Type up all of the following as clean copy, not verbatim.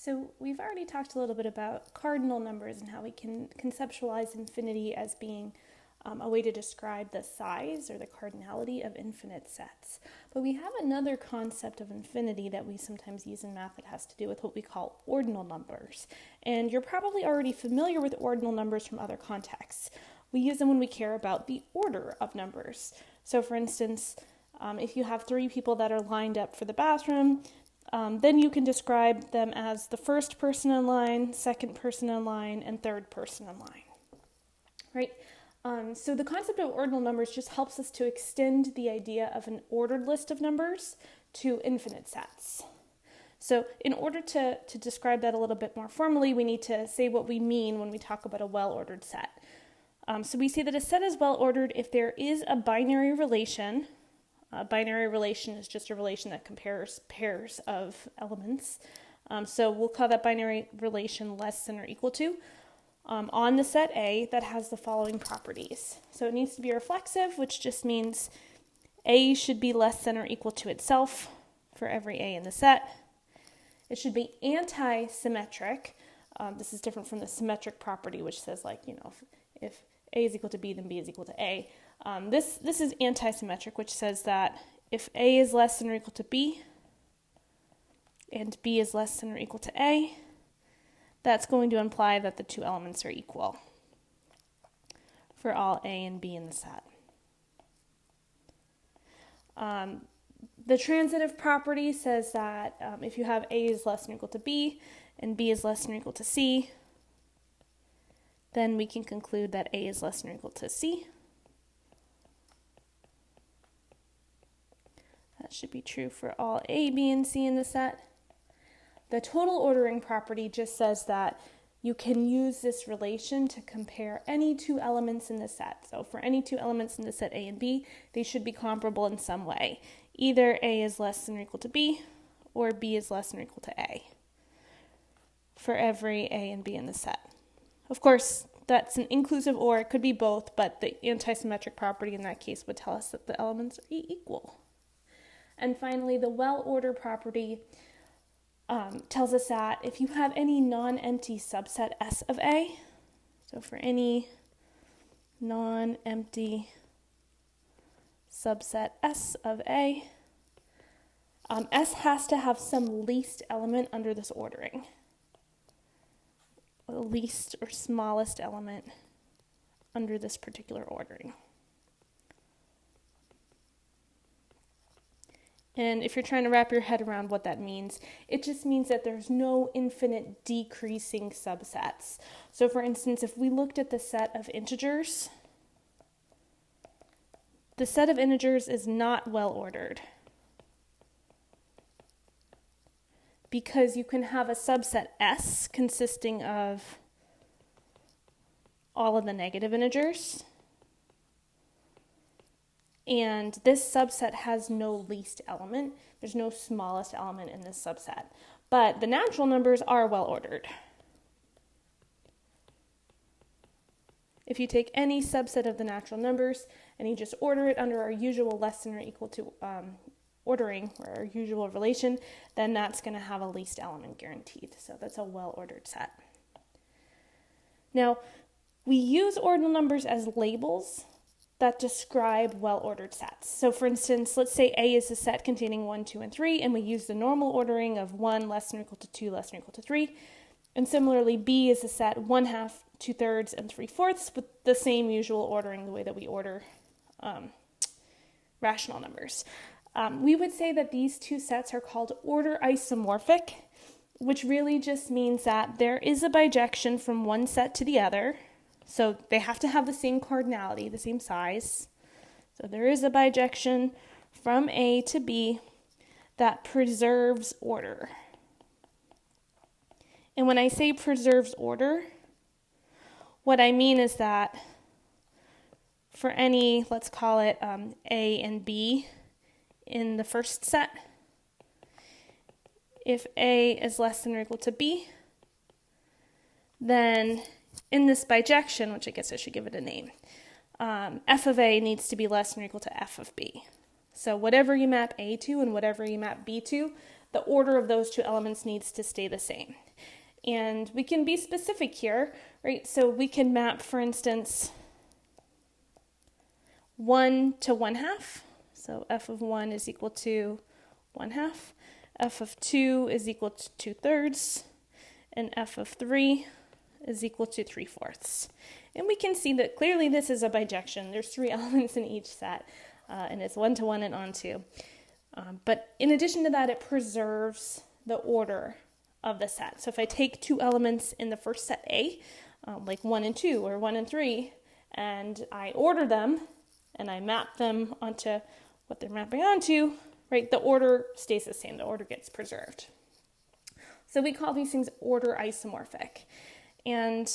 So we've already talked a little bit about cardinal numbers and how we can conceptualize infinity as being a way to describe the size or the cardinality of infinite sets. But we have another concept of infinity that we sometimes use in math that has to do with what we call ordinal numbers. And you're probably already familiar with ordinal numbers from other contexts. We use them when we care about the order of numbers. So for instance, if you have 3 people that are lined up for the bathroom, then you can describe them as the first person in line, second person in line, and third person in line, right? So the concept of ordinal numbers just helps us to extend the idea of an ordered list of numbers to infinite sets. So in order to describe that a little bit more formally, we need to say what we mean when we talk about a well-ordered set. So we say that a set is well-ordered if there is a binary relation. A binary relation is just a relation that compares pairs of elements. So we'll call that binary relation less than or equal to on the set A that has the following properties. So it needs to be reflexive, which just means A should be less than or equal to itself for every A in the set. It should be anti-symmetric. This is different from the symmetric property, which says if A is equal to B, then B is equal to A. This is anti-symmetric, which says that if A is less than or equal to B and B is less than or equal to A, that's going to imply that the 2 elements are equal for all A and B in the set. The transitive property says that if you have A is less than or equal to B and B is less than or equal to C, then we can conclude that A is less than or equal to C. That should be true for all A, B, and C in the set. The total ordering property just says that you can use this relation to compare any 2 elements in the set. So for any 2 elements in the set A and B, they should be comparable in some way. Either A is less than or equal to B, or B is less than or equal to A for every A and B in the set. Of course, that's an inclusive or, it could be both, but the anti-symmetric property in that case would tell us that the elements are equal. And finally, the well-ordered property tells us that if you have any non-empty subset S of A, so for any non-empty subset S of A, S has to have some least element under this ordering. The least or smallest element under this particular ordering. And if you're trying to wrap your head around what that means, it just means that there's no infinite decreasing subsets. So for instance, if we looked at the set of integers, the set of integers is not well ordered, because you can have a subset S consisting of all of the negative integers, and this subset has no least element. There's no smallest element in this subset. But the natural numbers are well ordered. If you take any subset of the natural numbers and you just order it under our usual less than or equal to ordering, or our usual relation, then that's going to have a least element guaranteed. So that's a well-ordered set. Now, we use ordinal numbers as labels that describe well-ordered sets. So for instance, let's say A is a set containing 1, 2, and 3, and we use the normal ordering of 1 less than or equal to 2 less than or equal to 3. And similarly, B is a set 1/2, 2/3, and 3/4 with the same usual ordering, the way that we order rational numbers. We would say that these 2 sets are called order isomorphic, which really just means that there is a bijection from one set to the other. So they have to have the same cardinality, the same size. So there is a bijection from A to B that preserves order. And when I say preserves order, what I mean is that for any, let's call it A and B in the first set, if A is less than or equal to B, then in this bijection, which I guess I should give it a name, f of A needs to be less than or equal to f of B. So whatever you map A to and whatever you map B to, the order of those two elements needs to stay the same. And we can be specific here, right? So we can map, for instance, 1 to 1/2. So f of 1 is equal to 1/2. F of 2 is equal to 2/3. And f of 3 is equal to 3/4. And we can see that clearly this is a bijection. There's 3 elements in each set, and it's 1 to 1 and on 2. But in addition to that, it preserves the order of the set. So if I take 2 elements in the first set A, like 1 and 2 or 1 and 3, and I order them and I map them onto what they're mapping onto, right, the order stays the same. The order gets preserved. So we call these things order isomorphic. And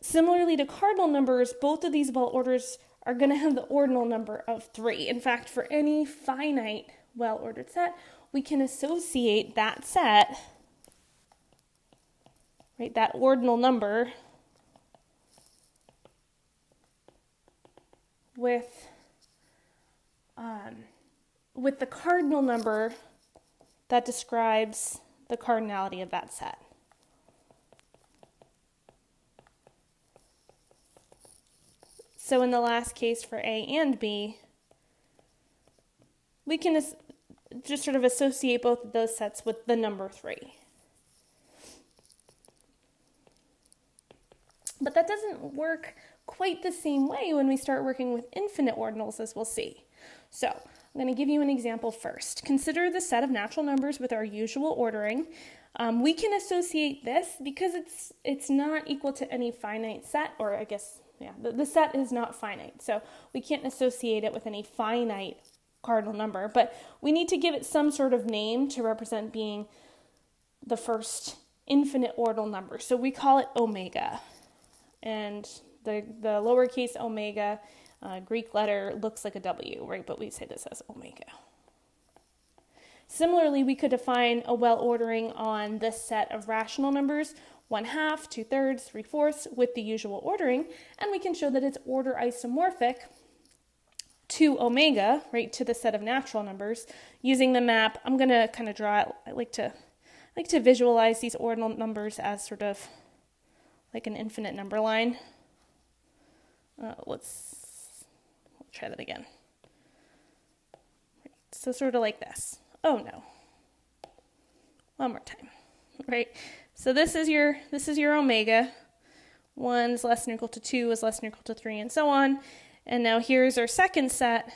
similarly to cardinal numbers, both of these well orders are going to have the ordinal number of 3. In fact, for any finite well-ordered set, we can associate that set, right, that ordinal number, with the cardinal number that describes the cardinality of that set. So in the last case for A and B, we can just sort of associate both of those sets with the number 3. But that doesn't work quite the same way when we start working with infinite ordinals, as we'll see. So I'm going to give you an example first. Consider the set of natural numbers with our usual ordering. We can associate this because it's not equal to any finite set, or I guess, yeah, the set is not finite. So we can't associate it with any finite cardinal number, but we need to give it some sort of name to represent being the first infinite ordinal number. So we call it omega. And the lowercase omega, Greek letter, looks like a W, right? But we say this as omega. Similarly, we could define a well ordering on this set of rational numbers, 1/2, 2/3, 3/4, with the usual ordering, and we can show that it's order isomorphic to omega, right, to the set of natural numbers, using the map. I'm going to kind of draw it. I like to visualize these ordinal numbers as sort of like an infinite number line. Let's try that again. So sort of like this. Oh no. One more time. Right? So this is your omega. 1 is less than or equal to 2 is less than or equal to 3, and so on. And now here's our second set.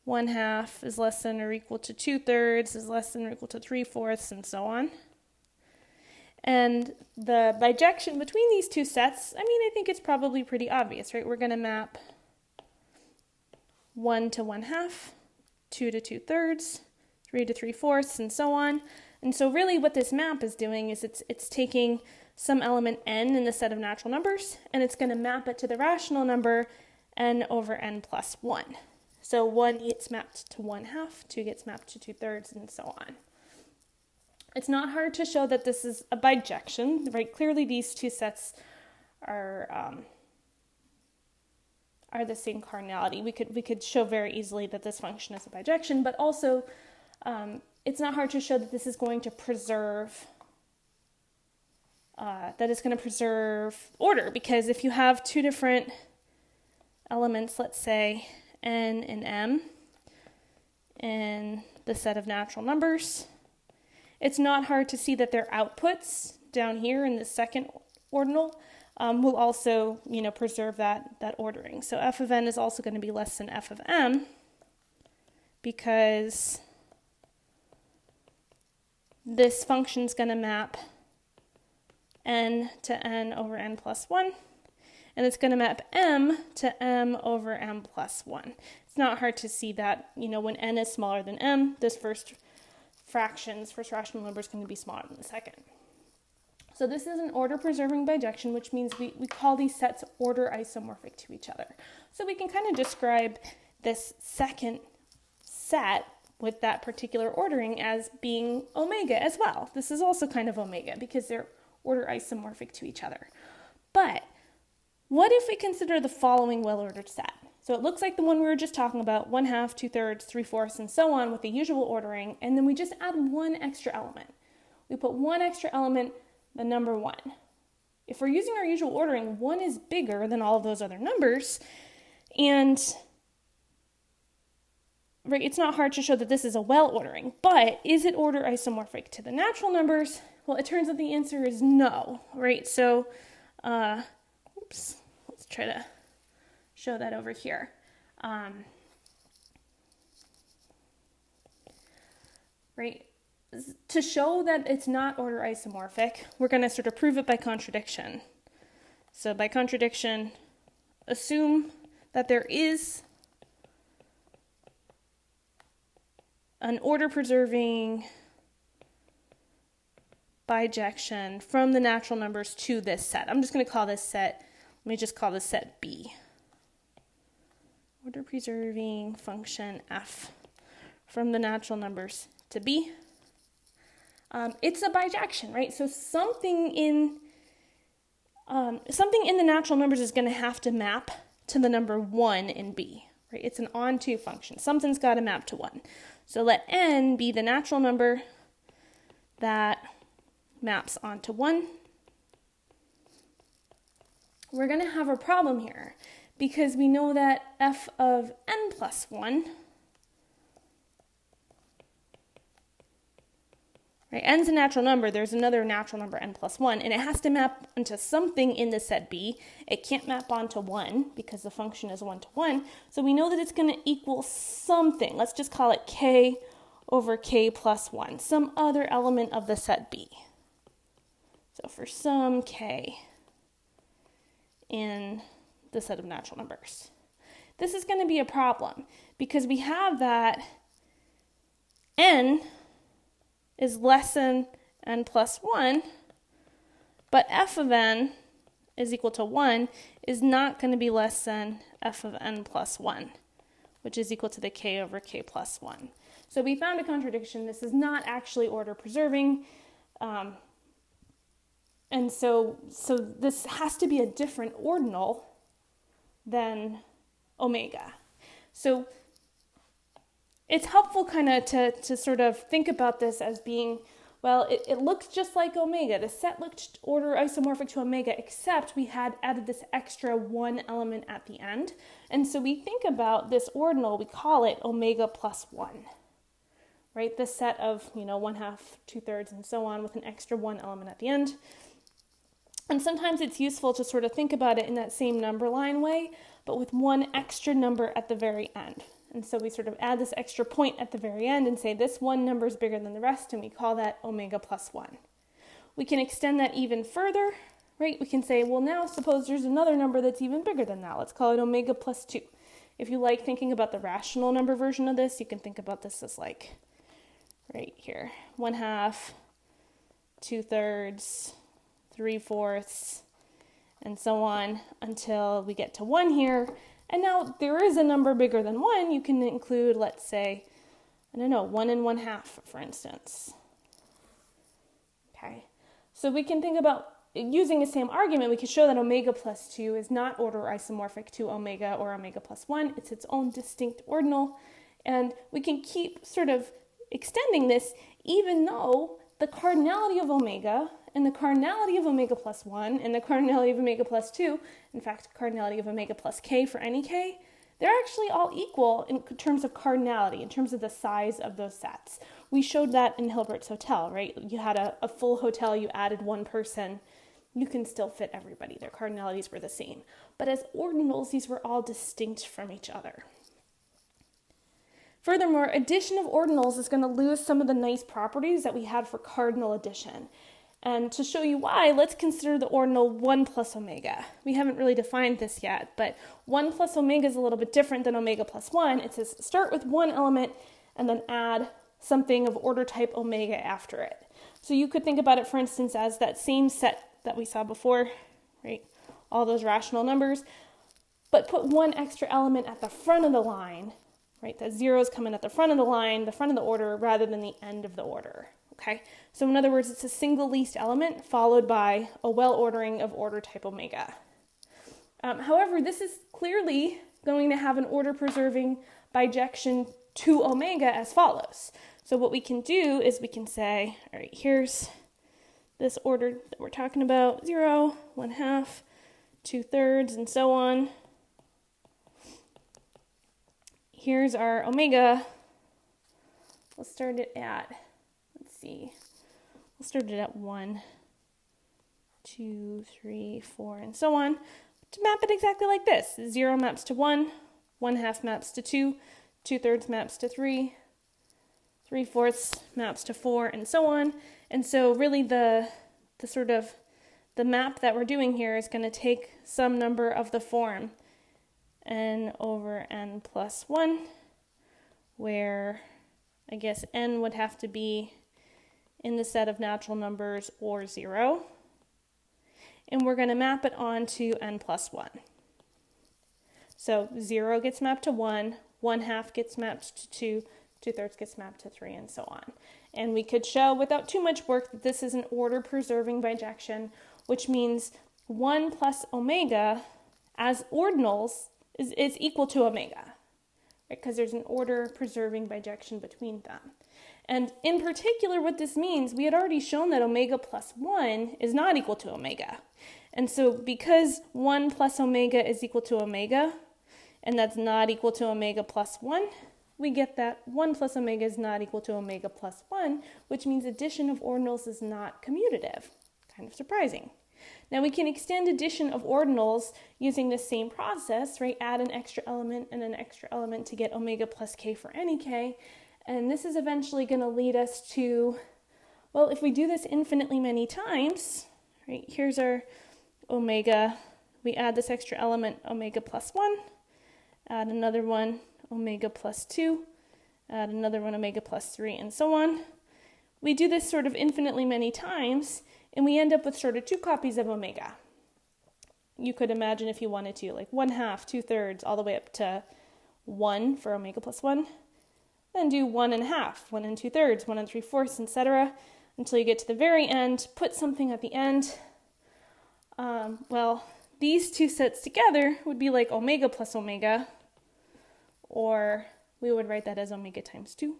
1/2 is less than or equal to 2/3 is less than or equal to 3/4, and so on. And the bijection between these two sets, I think it's probably pretty obvious, right? We're going to map 1 to 1/2, 2 to 2/3, 3 to 3/4, and so on. And so really what this map is doing is it's taking some element n in the set of natural numbers, and it's going to map it to the rational number n over n plus 1. So 1 gets mapped to 1/2, 2 gets mapped to 2/3, and so on. It's not hard to show that this is a bijection, right? Clearly these two sets are the same cardinality. We could show very easily that this function is a bijection, but also it's not hard to show that this is going to preserve order, because if you have two different elements, let's say n and m, in the set of natural numbers, it's not hard to see that their outputs down here in the second ordinal will also, preserve that ordering. So f of n is also going to be less than f of m, because this function is going to map n to n over n plus 1, and it's going to map m to m over m plus 1. It's not hard to see that, when n is smaller than m, this first rational number is going to be smaller than the second. So this is an order-preserving bijection, which means we call these sets order isomorphic to each other. So we can kind of describe this second set with that particular ordering as being omega as well. This is also kind of omega because they're order isomorphic to each other. But what if we consider the following well-ordered set? So it looks like the one we were just talking about, 1/2, 2/3, 3/4, and so on with the usual ordering, and then we just add one extra element. We put one extra element, the number 1. If we're using our usual ordering, 1 is bigger than all of those other numbers, and right, it's not hard to show that this is a well ordering, but is it order isomorphic to the natural numbers? Well, it turns out the answer is no, right? So, let's try to show that over here. Right? To show that it's not order isomorphic, we're going to sort of prove it by contradiction. So by contradiction, assume that there is an order-preserving bijection from the natural numbers to this set. I'm just going to call this set, let me just call this set B. Order-preserving function f from the natural numbers to B. It's a bijection, right? So something in the natural numbers is going to have to map to the number 1 in B, right? It's an onto function. Something's got to map to 1. So let n be the natural number that maps onto 1. We're going to have a problem here because we know that f of n plus 1, right, n's a natural number, there's another natural number n plus 1, and it has to map onto something in the set B. It can't map onto 1 because the function is 1 to 1, so we know that it's going to equal something. Let's just call it k over k plus 1, some other element of the set B. So for some k in the set of natural numbers. This is going to be a problem because we have that n is less than n plus 1, but f of n is equal to 1 is not going to be less than f of n plus 1, which is equal to the k over k plus 1. So we found a contradiction. This is not actually order preserving. And so this has to be a different ordinal than omega. So it's helpful kind of to sort of think about this as being, well, it looks just like omega. The set looked order isomorphic to omega, except we had added this extra 1 element at the end. And so we think about this ordinal, we call it omega plus 1, right? This set of, 1/2, 2/3, and so on with an extra 1 element at the end. And sometimes it's useful to sort of think about it in that same number line way, but with one extra number at the very end. And so we sort of add this extra point at the very end and say this one number is bigger than the rest, and we call that omega plus 1. We can extend that even further, right? We can say, well, now suppose there's another number that's even bigger than that. Let's call it omega plus 2. If you like thinking about the rational number version of this, you can think about this as like, right here, 1/2, 2/3, 3/4, and so on until we get to 1 here. And now there is a number bigger than 1. You can include, let's say, 1 and 1/2, for instance. Okay, so we can think about using the same argument. We can show that omega plus 2 is not order isomorphic to omega or omega plus 1. It's its own distinct ordinal. And we can keep sort of extending this even though the cardinality of omega and the cardinality of omega plus 1 and the cardinality of omega plus 2, in fact, cardinality of omega plus k for any k, they're actually all equal in terms of cardinality, in terms of the size of those sets. We showed that in Hilbert's hotel, right? You had a full hotel, you added one person, you can still fit everybody. Their cardinalities were the same. But as ordinals, these were all distinct from each other. Furthermore, addition of ordinals is going to lose some of the nice properties that we had for cardinal addition. And to show you why, let's consider the ordinal 1 plus omega. We haven't really defined this yet, but 1 plus omega is a little bit different than omega plus 1. It says start with one element and then add something of order type omega after it. So you could think about it, for instance, as that same set that we saw before, right? All those rational numbers, but put one extra element at the front of the line, right? That zeros come in at the front of the line, the front of the order, rather than the end of the order. Okay, so in other words, it's a single least element followed by a well ordering of order type omega. However, this is clearly going to have an order-preserving bijection to omega as follows. So what we can do is we can say, all right, here's this order that we're talking about, 0, 1/2, 2/3, and so on. Here's our omega. We'll start it at, we'll start it at 1, 2, 3, 4, and so on. To map it exactly like this. 0 maps to 1, 1/2 maps to 2, 2/3 maps to 3, 3/4 maps to 4, and so on. And so really the map that we're doing here is going to take some number of the form n over n plus 1, where I guess n would have to be in the set of natural numbers or 0. And we're going to map it on to n plus 1. So 0 gets mapped to 1, 1/2 gets mapped to 2, 2/3 gets mapped to 3, and so on. And we could show without too much work that this is an order-preserving bijection, which means 1 plus omega as ordinals is equal to omega, right? Because there's an order-preserving bijection between them. And in particular, what this means, we had already shown that omega plus 1 is not equal to omega. And so because 1 plus omega is equal to omega, and that's not equal to omega plus 1, we get that 1 plus omega is not equal to omega plus 1, which means addition of ordinals is not commutative. Kind of surprising. Now we can extend addition of ordinals using the same process, right? Add an extra element and an extra element to get omega plus k for any k. And this is eventually going to lead us to, well, if we do this infinitely many times, right? Here's our omega. We add this extra element, omega plus 1. Add another one, omega plus 2. Add another one, omega plus 3, and so on. We do this sort of infinitely many times, and we end up with sort of 2 copies of omega. You could imagine if you wanted to, like 1/2, 2/3, all the way up to 1 for omega plus 1. Then do 1 1/2, 1 2/3, 1 3/4, etc., until you get to the very end. Put something at the end. Well, these 2 sets together would be like omega plus omega, or we would write that as omega times 2.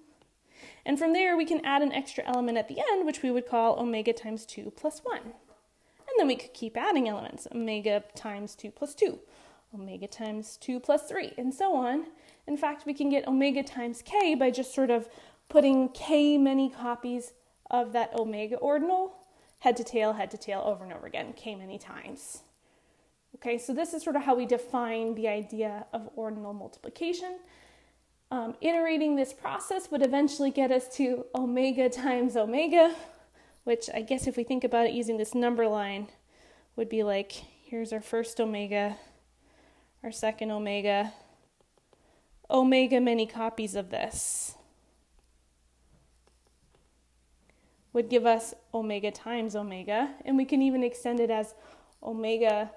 And from there, we can add an extra element at the end, which we would call omega times 2 plus 1. And then we could keep adding elements, omega times 2 plus 2, omega times 2 plus 3, and so on. In fact, we can get omega times k by just sort of putting k many copies of that omega ordinal, head to tail, over and over again, k many times. Okay, so this is sort of how we define the idea of ordinal multiplication. Iterating this process would eventually get us to omega times omega, which I guess if we think about it using this number line would be like, here's our first omega, our second omega many copies of this would give us omega times omega, and we can even extend it as omega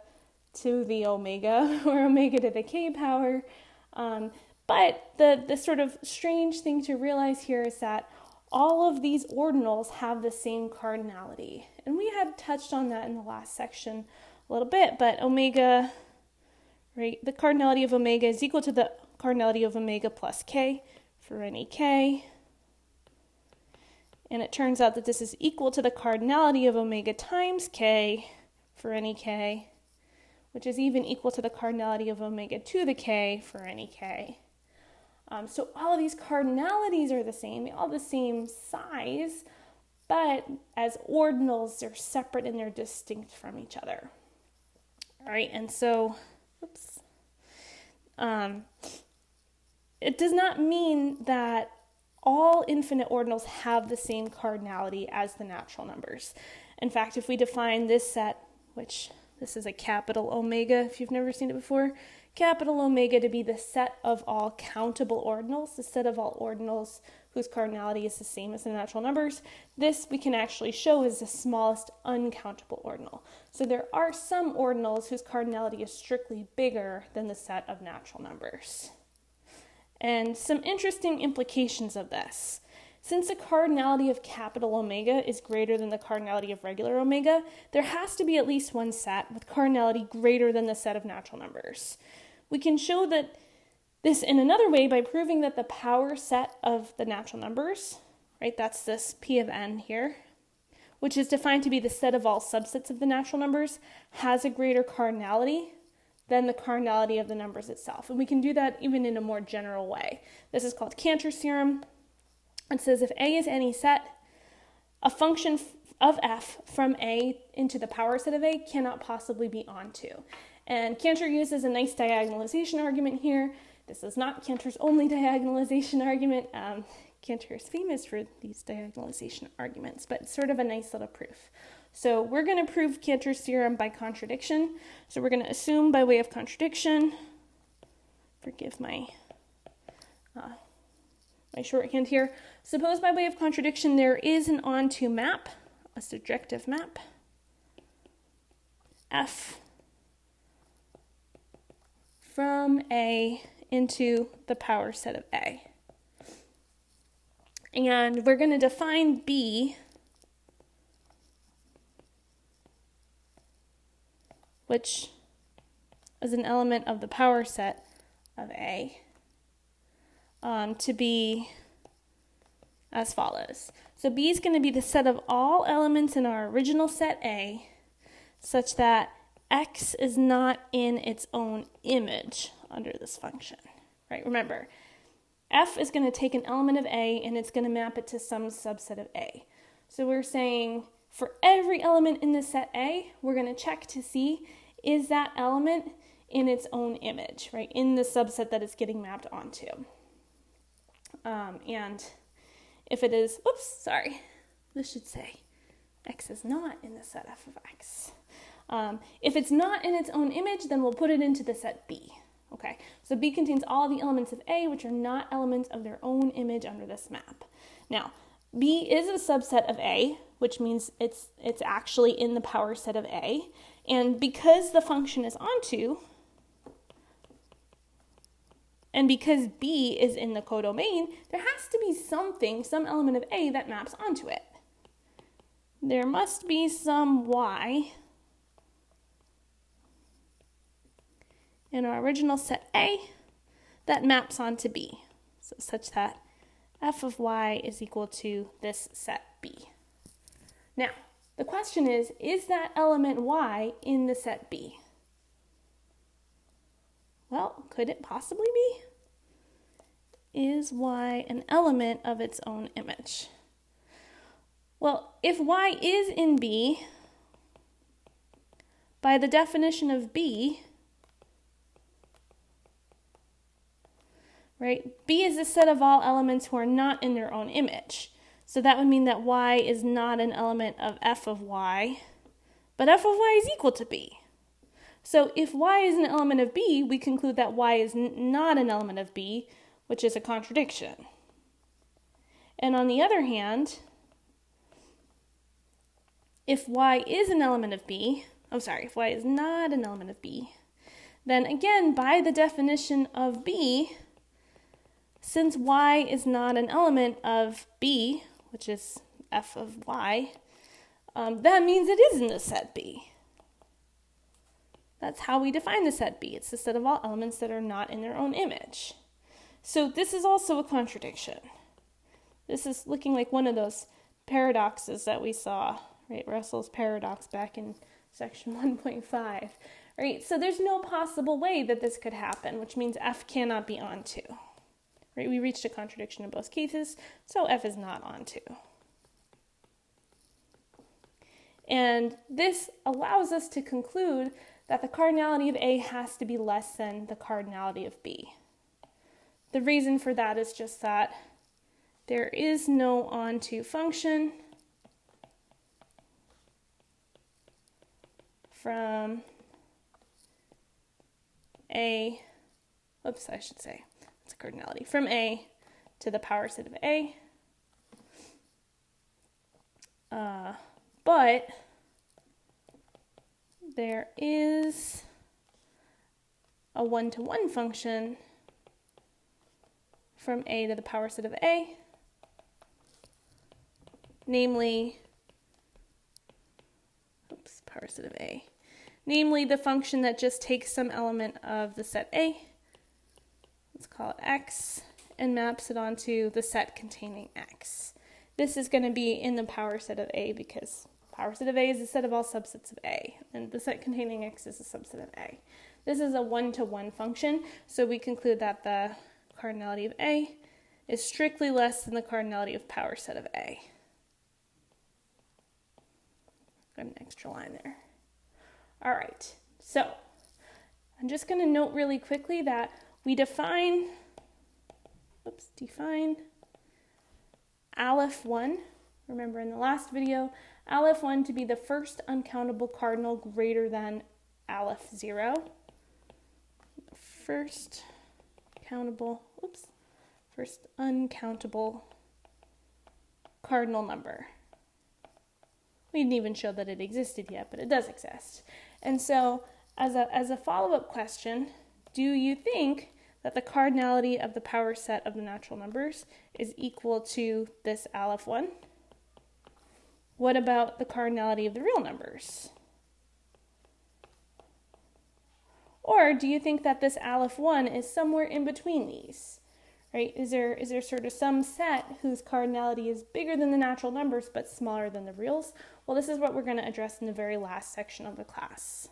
to the omega, or omega to the k power. But the sort of strange thing to realize here is that all of these ordinals have the same cardinality. And we had touched on that in the last section a little bit, but omega, right, the cardinality of omega is equal to the cardinality of omega plus k for any k. And it turns out that this is equal to the cardinality of omega times k for any k, which is even equal to the cardinality of omega to the k for any k. So all of these cardinalities are the same, they're all the same size, but as ordinals, they're separate and they're distinct from each other. All right, and so, it does not mean that all infinite ordinals have the same cardinality as the natural numbers. In fact, if we define this set, which this is a capital omega, if you've never seen it before, capital omega to be the set of all countable ordinals, the set of all ordinals whose cardinality is the same as the natural numbers. This we can actually show is the smallest uncountable ordinal. So there are some ordinals whose cardinality is strictly bigger than the set of natural numbers. And some interesting implications of this. Since the cardinality of capital omega is greater than the cardinality of regular omega, there has to be at least one set with cardinality greater than the set of natural numbers. We can show that this in another way by proving that the power set of the natural numbers, right, that's this P of n here, which is defined to be the set of all subsets of the natural numbers, has a greater cardinality than the cardinality of the numbers itself. And we can do that even in a more general way. This is called Cantor's theorem. It says if A is any set, a function of f from A into the power set of A cannot possibly be onto. And Cantor uses a nice diagonalization argument here. This is not Cantor's only diagonalization argument. Cantor is famous for these diagonalization arguments, but it's sort of a nice little proof. So we're going to prove Cantor's theorem by contradiction. So we're going to assume by way of contradiction, forgive my shorthand here. Suppose by way of contradiction there is an onto map, a surjective map, f from A into the power set of A. And we're going to define B, which is an element of the power set of A, to be as follows. So B is going to be the set of all elements in our original set A, such that x is not in its own image under this function, right? Remember, f is going to take an element of A and it's going to map it to some subset of A. So we're saying for every element in the set A, we're going to check to see is that element in its own image, right? In the subset that it's getting mapped onto. And if it is, this should say x is not in the set f of x. If it's not in its own image, then we'll put it into the set B. Okay, so B contains all the elements of A, which are not elements of their own image under this map. Now, B is a subset of A, which means it's actually in the power set of A. And because the function is onto, and because B is in the codomain, there has to be some element of A that maps onto it. There must be some Y in our original set A that maps onto B, so such that f of y is equal to this set B. Now, the question is that element y in the set B? Well, could it possibly be? Is y an element of its own image? Well, if y is in B, by the definition of B, right, B is a set of all elements who are not in their own image. So that would mean that y is not an element of f of y, but f of y is equal to B. So if y is an element of B, we conclude that y is not an element of B, which is a contradiction. And on the other hand, if y is an element of B, if y is not an element of B, then again, by the definition of B, since y is not an element of B, which is f of y, that means it is in the set B. That's how we define the set B. It's the set of all elements that are not in their own image. So this is also a contradiction. This is looking like one of those paradoxes that we saw, right? Russell's paradox back in section 1.5, right? So there's no possible way that this could happen, which means f cannot be onto. Right? We reached a contradiction in both cases, so f is not onto. And this allows us to conclude that the cardinality of A has to be less than the cardinality of B. The reason for that is just that there is no onto function from A, cardinality, from A to the power set of A. But there is a one-to-one function from A to the power set of A, namely, power set of A, namely the function that just takes some element of the set A, let's call it x, and maps it onto the set containing x. This is going to be in the power set of A because power set of A is the set of all subsets of A, and the set containing x is a subset of A. This is a one-to-one function, so we conclude that the cardinality of A is strictly less than the cardinality of power set of A. Got an extra line there. All right, so I'm just going to note really quickly that we define aleph 1, remember in the last video, aleph 1 to be the first uncountable cardinal greater than aleph 0. First uncountable cardinal number. We didn't even show that it existed yet, but it does exist. And so, as a follow-up question, do you think that the cardinality of the power set of the natural numbers is equal to this aleph 1? What about the cardinality of the real numbers? Or do you think that this aleph 1 is somewhere in between these? Right? Is there sort of some set whose cardinality is bigger than the natural numbers but smaller than the reals? Well, this is what we're going to address in the very last section of the class.